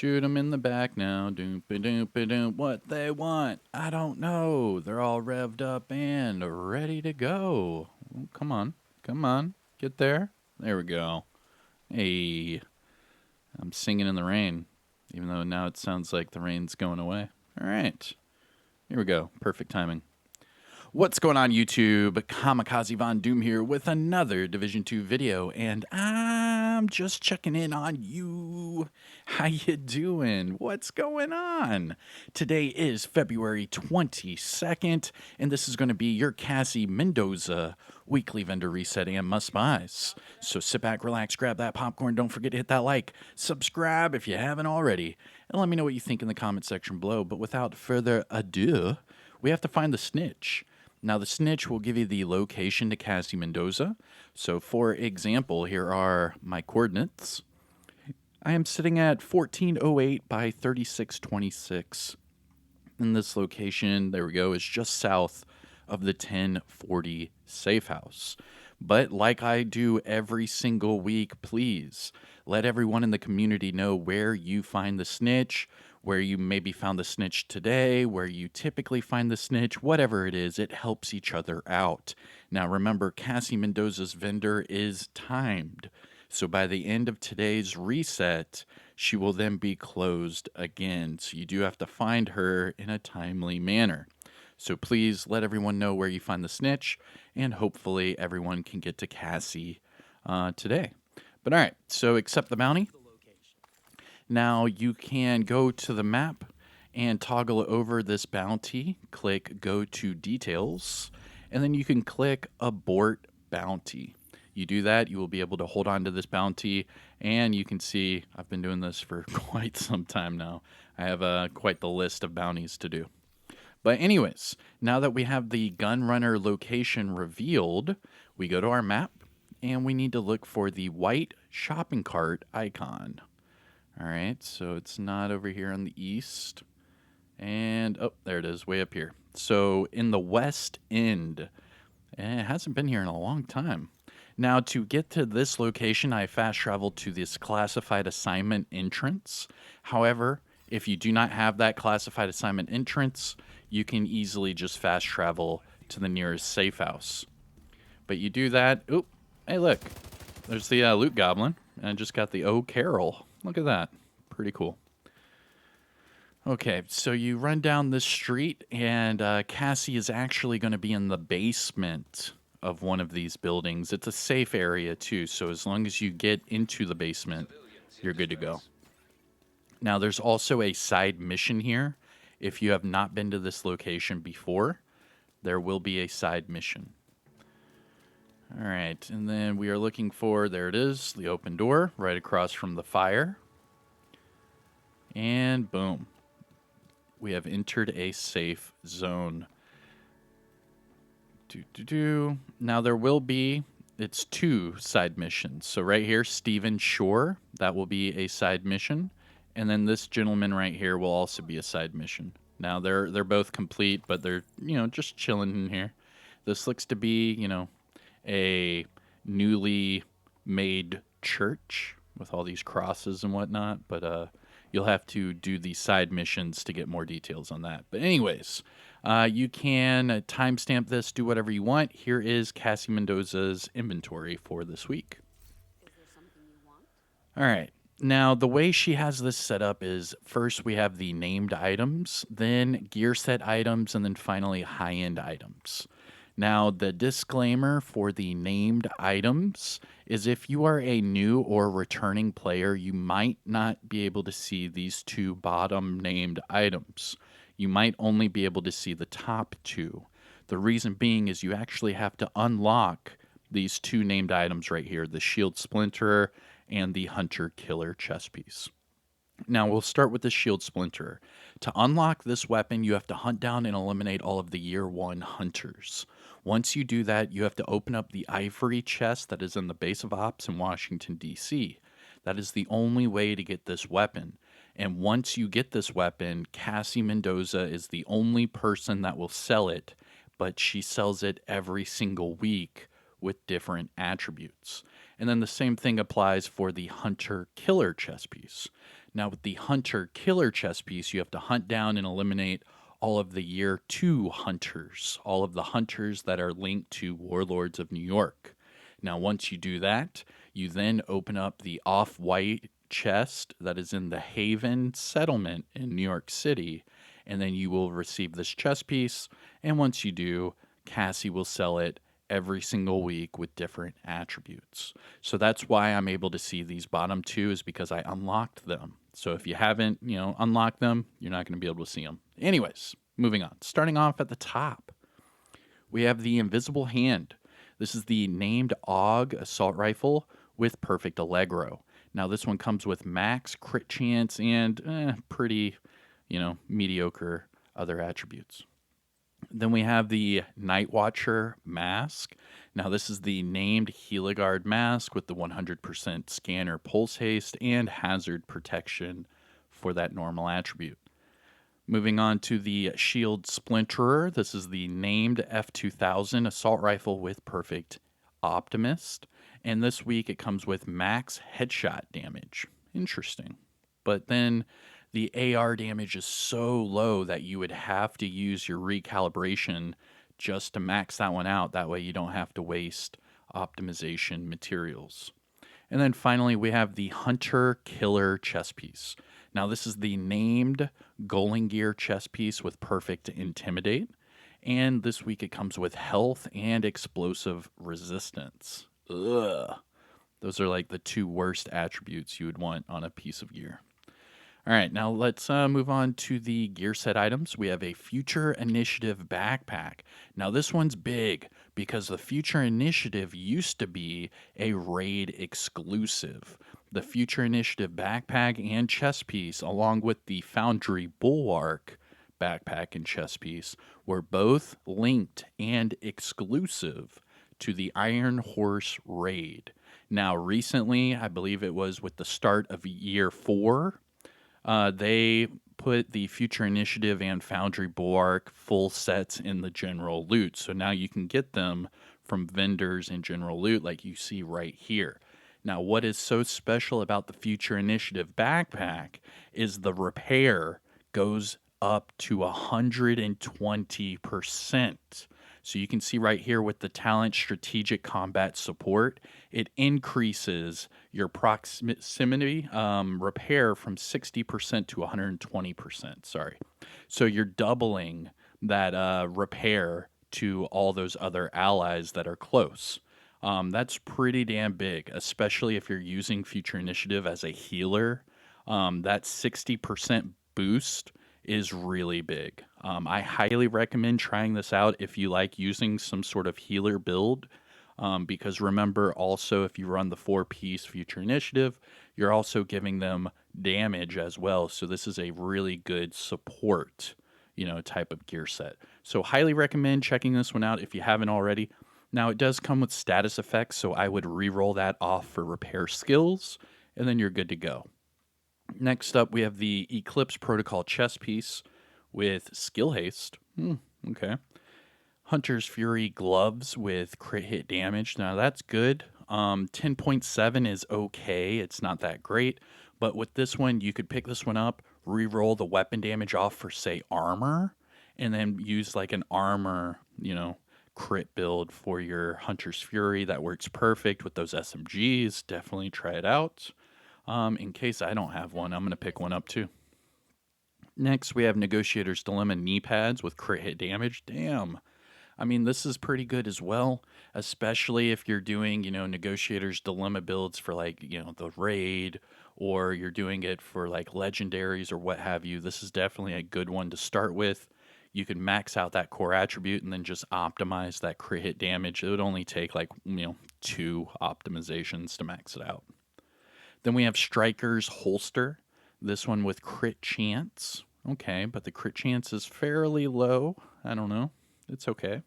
Shoot 'em in the back now. Doom, doom, doom. What they want, I don't know. They're all revved up and ready to go. Oh, come on. Come on. Get there. There we go. Hey, I'm singing in the rain, even though now it sounds like the rain's going away. All right. Here we go. Perfect timing. What's going on, YouTube? Kamikazevondoom here with another Division 2 video, and I'm just checking in on you. How you doing? What's going on? Today is February 22nd, and this is going to be your Cassie Mendoza weekly vendor reset and must-buys. So sit back, relax, grab that popcorn. Don't forget to hit that like, subscribe if you haven't already, and let me know what you think in the comment section below. But without further ado, we have to find the snitch. Now, the snitch will give you the location to Cassie Mendoza. So, for example, here are my coordinates. I am sitting at 1408 by 3626. And this location, there we go, is just south of the 1040 safe house. But like I do every single week, please let everyone in the community know where you find the snitch, where you maybe found the snitch today, where you typically find the snitch, whatever it is, it helps each other out. Now remember, Cassie Mendoza's vendor is timed. So by the end of today's reset, she will then be closed again. So you do have to find her in a timely manner. So please let everyone know where you find the snitch, and hopefully everyone can get to Cassie today. But all right, so accept the bounty. Now you can go to the map and toggle over this bounty, click go to details, and then you can click abort bounty. You do that, you will be able to hold on to this bounty, and you can see I've been doing this for quite some time now. I have quite the list of bounties to do. But anyways, now that we have the gun runner location revealed, we go to our map, and we need to look for the white shopping cart icon. All right, so it's not over here on the east. And, oh, there it is, way up here. So in the west end, it hasn't been here in a long time. Now, to get to this location, I fast traveled to this classified assignment entrance. However, if you do not have that classified assignment entrance, you can easily just fast travel to the nearest safe house. But you do that. Oop, hey, look, there's the loot goblin. And I just got the O Carol. Look at that. Pretty cool. Okay, so you run down this street, and Cassie is actually going to be in the basement of one of these buildings. It's a safe area, too, so as long as you get into the basement, you're good to go. Now, there's also a side mission here. If you have not been to this location before, there will be a side mission. All right, and then we are looking for, there it is, the open door right across from the fire. And boom. We have entered a safe zone. Now there will be, it's 2 side missions. So right here, Stephen Shore, that will be a side mission. And then this gentleman right here will also be a side mission. Now they're both complete, but they're, just chilling in here. This looks to be, a newly made church with all these crosses and whatnot, but you'll have to do the side missions to get more details on that. But anyways, you can timestamp this, do whatever you want. Here is Cassie Mendoza's inventory for this week. Is there something you want? All right. Now, the way she has this set up is first we have the named items, then gear set items, and then finally high-end items. Now, the disclaimer for the named items is if you are a new or returning player, you might not be able to see these 2 bottom named items. You might only be able to see the top 2. The reason being is you actually have to unlock these 2 named items right here, the shield splinterer and the hunter killer chest piece. Now, we'll start with the shield splinterer. To unlock this weapon, you have to hunt down and eliminate all of the year 1 hunters. Once you do that, you have to open up the ivory chest that is in the base of ops in Washington, D.C. That is the only way to get this weapon. And once you get this weapon, Cassie Mendoza is the only person that will sell it, but she sells it every single week with different attributes. And then the same thing applies for the Hunter Killer chess piece. Now, with the Hunter Killer chess piece, you have to hunt down and eliminate all of the year 2 hunters, all of the hunters that are linked to Warlords of New York. Now, once you do that, you then open up the off white chest that is in the Haven settlement in New York City, and then you will receive this chess piece. And once you do, Cassie will sell it every single week with different attributes. So that's why I'm able to see these bottom 2 is because I unlocked them. So if you haven't, unlocked them, you're not going to be able to see them. Anyways, moving on. Starting off at the top, we have the Invisible Hand. This is the named AUG assault rifle with perfect Allegro. Now this one comes with max crit chance and pretty, mediocre other attributes. Then we have the Night Watcher mask. Now this is the named Heligard mask with the 100% scanner pulse haste and hazard protection for that normal attribute. Moving on to the Shield Splinterer. This is the named F2000 assault rifle with perfect Optimist. And this week it comes with max headshot damage. Interesting. But then the AR damage is so low that you would have to use your recalibration just to max that one out. That way you don't have to waste optimization materials. And then finally, we have the Hunter Killer chess piece. Now, this is the named Golden Gear chess piece with perfect Intimidate. And this week it comes with health and explosive resistance. Ugh. Those are like the 2 worst attributes you would want on a piece of gear. All right, now let's move on to the gear set items. We have a Future Initiative backpack. Now, this one's big because the Future Initiative used to be a raid exclusive. The Future Initiative backpack and chess piece, along with the Foundry Bulwark backpack and chess piece, were both linked and exclusive to the Iron Horse raid. Now, recently, I believe it was with the start of year 4, they put the Future Initiative and Foundry Bulwark full sets in the general loot. So now you can get them from vendors in general loot like you see right here. Now, what is so special about the Future Initiative backpack is the repair goes up to 120%. So you can see right here with the talent strategic combat support, it increases your proximity repair from 60% to 120%. Sorry. So you're doubling that repair to all those other allies that are close. That's pretty damn big, especially if you're using Future Initiative as a healer. That 60% boost is really big. I highly recommend trying this out if you like using some sort of healer build. Because remember, also, if you run the 4-piece Future Initiative, you're also giving them damage as well. So this is a really good support, type of gear set. So highly recommend checking this one out if you haven't already. Now, it does come with status effects, so I would re-roll that off for repair skills, and then you're good to go. Next up, we have the Eclipse Protocol chess piece with skill haste. Okay. Hunter's Fury gloves with crit hit damage. Now that's good. 10.7 is okay. It's not that great. But with this one, you could pick this one up, re-roll the weapon damage off for, say, armor, and then use like an armor, crit build for your Hunter's Fury. That works perfect with those SMGs. Definitely try it out. In case I don't have one, I'm going to pick one up too. Next, we have Negotiator's Dilemma knee pads with crit hit damage. Damn. I mean, this is pretty good as well, especially if you're doing, Negotiator's Dilemma builds for like, the raid, or you're doing it for like legendaries or what have you. This is definitely a good one to start with. You can max out that core attribute and then just optimize that crit hit damage. It would only take like, 2 optimizations to max it out. Then we have Striker's Holster. This one with crit chance. Okay, but the crit chance is fairly low. I don't know. It's okay.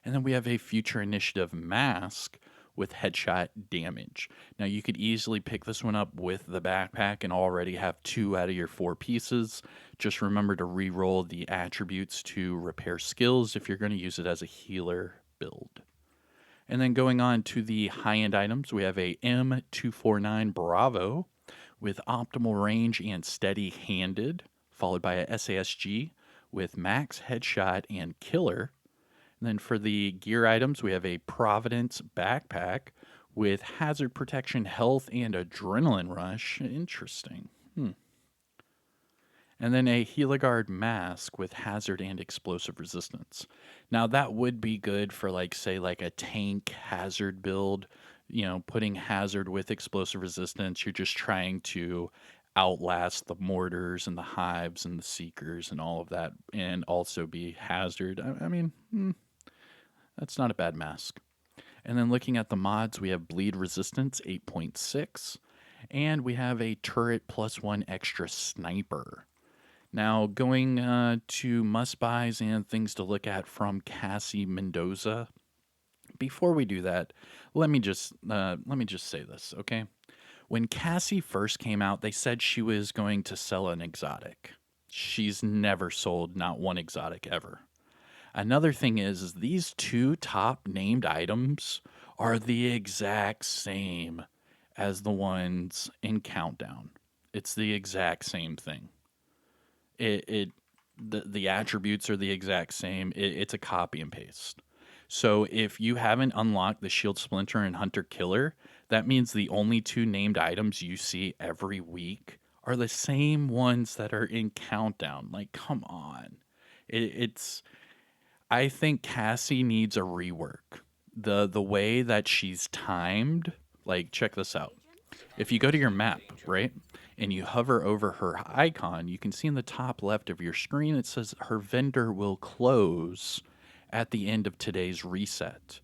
And then we have a Future Initiative mask with headshot damage. Now you could easily pick this one up with the backpack and already have 2 out of your 4 pieces. Just remember to re-roll the attributes to repair skills if you're going to use it as a healer build. And then going on to the high-end items, we have a M249 Bravo with optimal range and steady-handed, followed by a SASG with max headshot and killer. And then for the gear items, we have a Providence backpack with hazard protection, health, and adrenaline rush. Interesting. And then a Heligard mask with hazard and explosive resistance. Now that would be good for like say like a tank hazard build, putting hazard with explosive resistance. You're just trying to outlast the mortars and the hives and the seekers and all of that and also be hazard. I mean, that's not a bad mask. And then looking at the mods, we have bleed resistance 8.6 and we have a turret +1 extra sniper. Now, going to must buys and things to look at from Cassie Mendoza. Before we do that, let me just say this, okay? When Cassie first came out, they said she was going to sell an exotic. She's never sold not one exotic ever. Another thing is these two top named items are the exact same as the ones in Countdown. It's the exact same thing. It the attributes are the exact same. It's a copy and paste. So if you haven't unlocked the Shield Splinter and Hunter Killer, that means the only two named items you see every week are the same ones that are in Countdown. Like, come on. It's I think Cassie needs a rework. The way that she's timed, like check this out. If you go to your map, right, and you hover over her icon, you can see in the top left of your screen it says her vendor will close at the end of today's reset.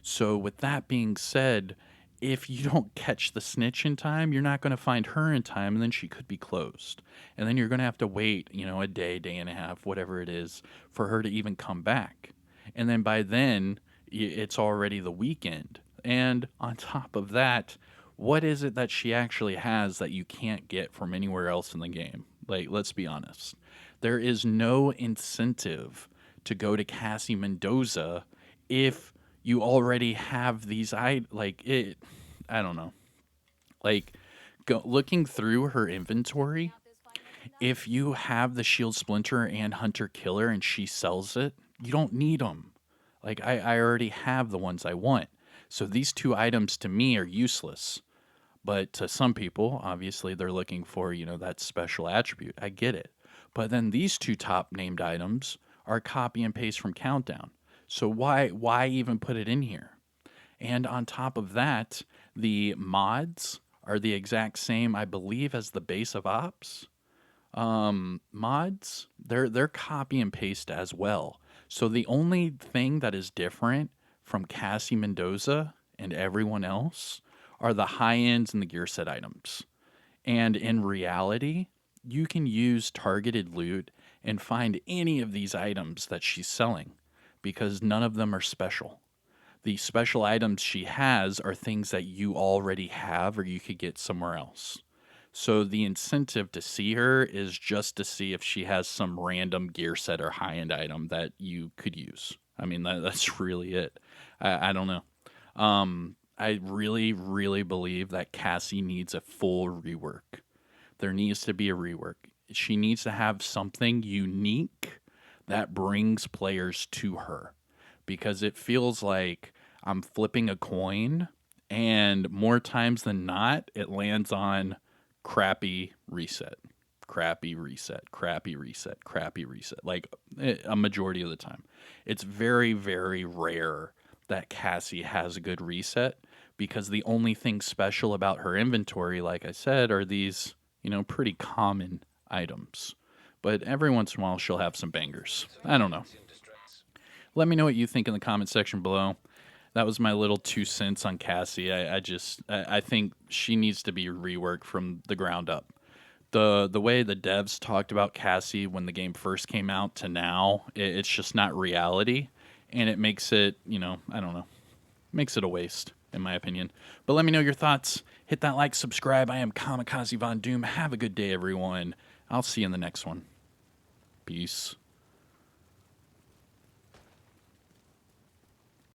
So, with that being said, if you don't catch the snitch in time, you're not going to find her in time, and then she could be closed. And then you're going to have to wait, a day, day and a half, whatever it is, for her to even come back. And then by then, it's already the weekend. And on top of that, what is it that she actually has that you can't get from anywhere else in the game? Like, let's be honest. There is no incentive to go to Cassie Mendoza if you already have these I don't know. Like looking through her inventory, if you have the Shield Splinter and Hunter Killer and she sells it, you don't need them. Like I already have the ones I want. So these two items to me are useless. But to some people, obviously they're looking for, that special attribute. I get it. But then these two top named items are copy and paste from Countdown. So why even put it in here? And on top of that, the mods are the exact same, I believe, as the base of ops. Mods, they're copy and paste as well. So the only thing that is different from Cassie Mendoza and everyone else are the high ends and the gear set items. And in reality, you can use targeted loot and find any of these items that she's selling because none of them are special. The special items she has are things that you already have or you could get somewhere else. So the incentive to see her is just to see if she has some random gear set or high end item that you could use. I mean, that's really it. I don't know. I really, really believe that Cassie needs a full rework. There needs to be a rework. She needs to have something unique that brings players to her because it feels like I'm flipping a coin and more times than not, it lands on crappy reset, crappy reset, crappy reset, crappy reset. Like a majority of the time. It's very, very rare that Cassie has a good reset because the only thing special about her inventory, like I said, are these, pretty common items. But every once in a while, she'll have some bangers. I don't know. Let me know what you think in the comment section below. That was my little 2 cents on Cassie. I think she needs to be reworked from the ground up. The way the devs talked about Cassie when the game first came out to now, it's just not reality, and it makes it, I don't know, makes it a waste in my opinion. But let me know your thoughts. Hit that like, subscribe. I am Kamikazevondoom. Have a good day, everyone. I'll see you in the next one. Peace.